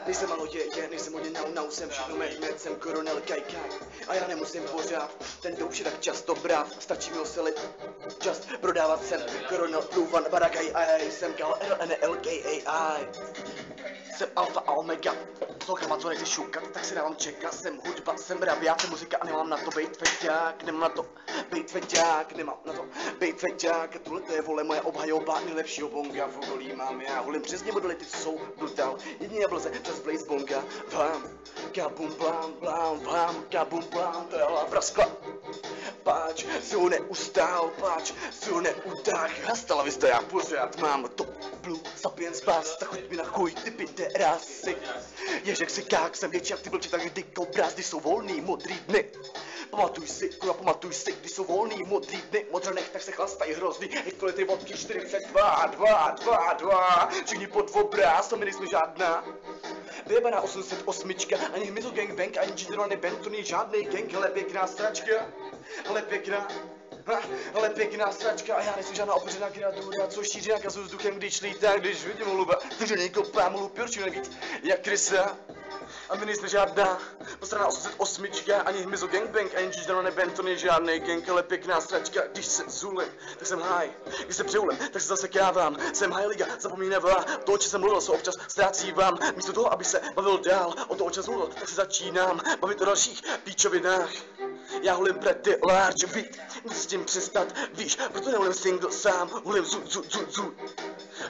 Nejsem malo nejsem hodně nau, jsem všechno med, jsem koronel kajkaj. A já nemusím pořád ten douš je tak často brát, stačí mi oselit čas prodávat jsem koronel průvan barakaj a já jsem KLNLKAI. Jsem alfa a omega, poslouchám, co nechci šukat, tak si dávám čekat, jsem hudba, jsem rabiát, jsem muzika a nemám na to bejt feťák, nemám na to bejt feťák, nemám na to bejt feťák, tohle to je vole moje obhajoba, nejlepšího bonga v okolí mám já, volím přesně modality, co jsou brutál, jedině vlze přes blaze bonga, vám, kabum blám, vám, kabum blám, to je hlava praskla. Páč, si ho neustál, páč, si ho neutáh, hasta la vista, já pořád mám to blue sapiens pass, tak choď mi na chuj, ty piterásy. Ježek si kák, jsem větší jak ty blči, tak dykou brázdy jsou volný, modrý dny. Pamatuj si, když jsou volný, modrý dny, modrnech, tak se chlastají hrozný, jako ty vodky 42, 2, všichni pod obráz, to my nejsme žádná. Vyjebaná 808, ani hmyzu gangbang, ani G-Drony band, to není žádnej gang, hele pěkná sračka, hele pěkná sračka a já nejsem žádná opeřená kreatura, co šíří nakazu vzduchem, když lítá, když vidím holuba, takže někopám hlup, určitě nevíc, jak krysa. A my nejsme žádná posraná 808, ani hmyzu gangbang, ani G-Drony band, to není žádnej gang, hele pěkná sračka, když se zulím, tak jsem high, když se přeulím, tak se zase kávám, jsem high liga, zapomínavá, to, o čem jsem mluvil, se občas ztrácívám, místo toho, aby se bavil dál, o to, o čem jsem mluvil, tak se začínám bavit o dalších píčovinách. Já hulím pretty large beat, musím s tím přestat, víš, proto nehulím single sám, hulím zu.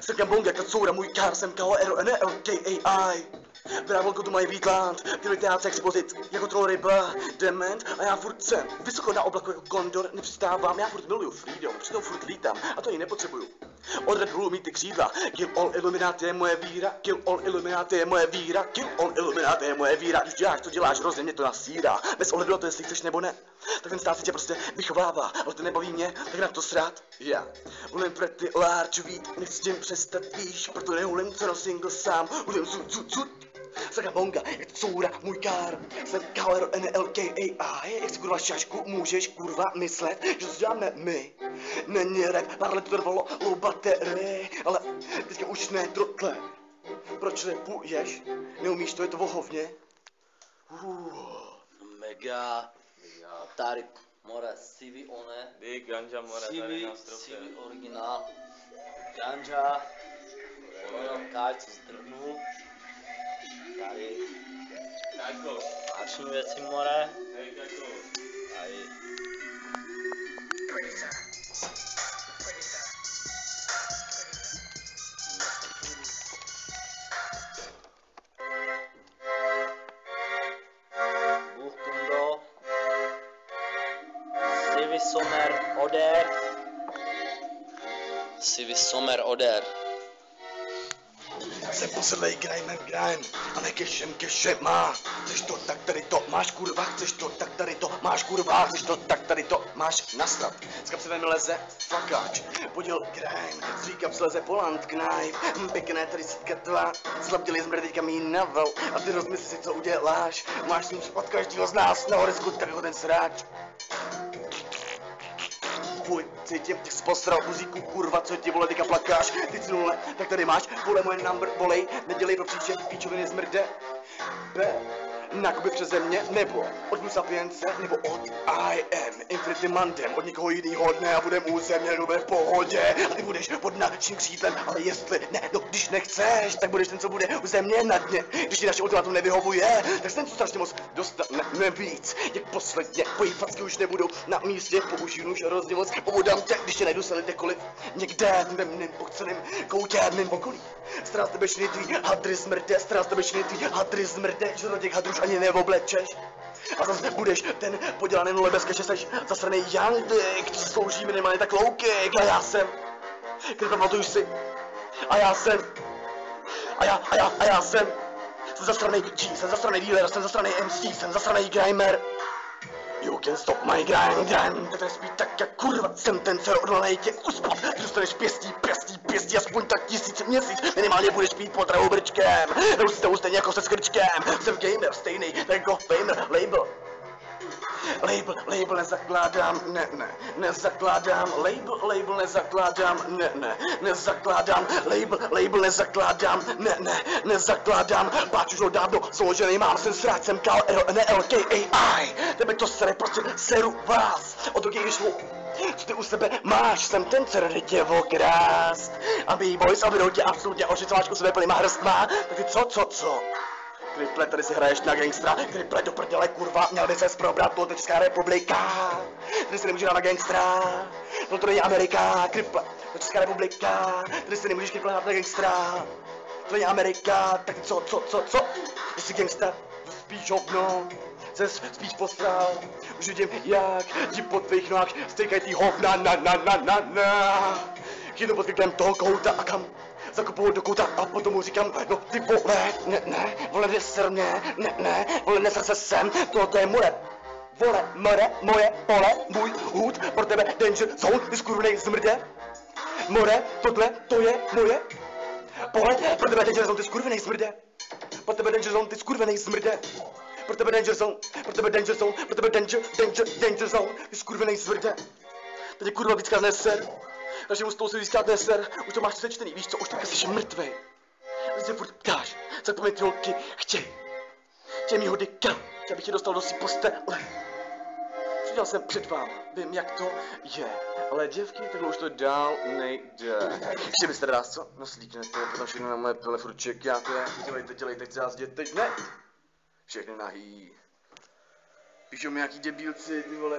Strkám bonga, kacoura, můj kár, jsem KLNLKAI. Brávolko tu mají Vítland, prioritáce expozic, jako troll ryba, dement a já furt jsem vysoko na oblaku jako kondor, nepřistávám, já furt miluju freedom, přitom furt lítám a to ji nepotřebuju. Od Red Bullu mít ty křídla, kill all Illuminati je moje víra, kill all Illuminati je moje víra, kill all Illuminati je moje víra, když děláš, co děláš, hrozně mě to nasírá, bez ohledu na to, jestli chceš nebo ne, tak ten stát se tě prostě vychovává, ale to nebaví mě, tak na to srát, já. Hulím pretty large beat, nechci s tím přestat, víš, proto nehulím co na single sám, hulím zu. Saka bonga, je to coura, můj kár, jsem KLNLKAI, jak si kurva šašku můžeš kurva myslet, že to děláme my. Není rap, pár let to trvalo, low battery, ale teďka už ne trotle. Proč repuješ? Neumíš to, je to vohovně? Mega, tady, more, CV one. Big ganja more, tady na stropě. CV originál, ganja, káč, co zdrhnul. Tady, Kako. akční věci more. Hej, Kako. Tady. Bůh kundo. Civi Sommer Oder. Jsem posedlej grime a ne kešem má. Chceš to, tak tady to máš kurva, chceš to, tak tady to máš kurva, chceš to, tak tady to máš nastat. Z kapsy ven leze fakáč, podíl grime, z kapsy leze Poland knife, pěkné tady sítka tvá, slabděli jsme teďka mý navel a ty rozmysli si, co uděláš, máš tím od každého z nás na horizku, tak jako ten sráč. Fuj, cítím, těch posral buzíku, kurva, co ti vole, teďka plakáš, ty nule, tak tady máš, vole moje number, volej, nedělej pro příště, píčoviny zmrde, B, nakuby přeze mě, nebo od Blue Sapience, nebo od I am Infinity Mandem, od někoho jinýho dne a budem u země, nube v pohodě, a ty budeš pod naším křídlem, ale jestli ne, no když nechceš, tak budeš ten, co bude u země na dně, když ti naše ultimátum nevyhovuje, tak ten, co strašně moc dostane víc, jak posledně, tvojí facky už nebudou na místě, použiju už hrozně moc, povodám tě, když tě najdu se kdekoliv, někde ve mným pochceným koutě mým okolí, stará tebe tvý hadry zmrde, že do těch hadrů už ani neoblečeš. A zase budeš ten podělaný nule bez keše, seš zasranej young dick, co slouží minimálně tak low kick, a já jsem, když pamatuju si, a já jsem, jsem zasranej G, jsem zasranej dealer, jsem zasranej MC, jsem zasranej grimer. You can stop my grind, to spíš tak jak kurva, jsem ten, co odolej tě uspat, ty dostaneš pěstí, aspoň tak 1000 měsíc, minimálně budeš pít potravou brčkem, neustou stejně jako se skrčkem, jsem gamer, stejný jako famer, label. Label nezakládám, nezakládám, label nezakládám, nezakládám, label nezakládám, nezakládám, páč už ho dávno zložený mám, jsem sráč, jsem KLNLKAI, tebe to sere, prostě seru vás, od drugi šlu. Co ty u sebe máš, jsem ten, co jde tě okrást. A B-boys a budou tě absolutně ožit, sváčku sebe plnýma hrstma. Tak ty co? Kriple, tady si hraješ na gangstra. Kriple, do prdele, kurva, měl by ses probrat, to je Česká republika. Tady si nemůže hrát na gangstra. No to není Amerika, kriple, to je Česká republika. Tady si nemůžeš kriple hrát na gangstra. To není Amerika, tak co? Jsi gangsta, spíš hovno. Se spíš posral, už vidím, jak ti po tvých nohách stejkají ty hovna, Chytnu pod kriklem toho kouta a kam zakopuju do kouta a potom mu říkám, no ty vole, vole neser mě, vole neser se sem, to je moje, vole, moje pole, můj hůd, pro tebe danger zone, ty skurvenej zmrde, more, tohle, to je moje pole, pro tebe danger zone, ty skurvenej zmrde, pro tebe danger zone, ty skurvenej zmrde. Pro tebe danger zone, pro tebe danger zone, pro tebe danger zone, ty skurvenej zvrde. Teď je kurva víckrát neser, takže mu z toho si víckrát neser, už to máš přečtený, víš co, už teďka jsi mrtvej. Když se furt ptáš, zapomeň ty holky, chtěj mýho dyka, chtěl bych tě dostal do svý postele. Přidělal jsem před váma, vím jak to je, ale děvky, takhle už to dál nejde. Ještě byste rád co? No slíknete, potom všechno na moje pile furt čekáte, dělejte, chci vás dět teď, ne? Všechny nahý. Píšou mi nějaký debílci, ty vole,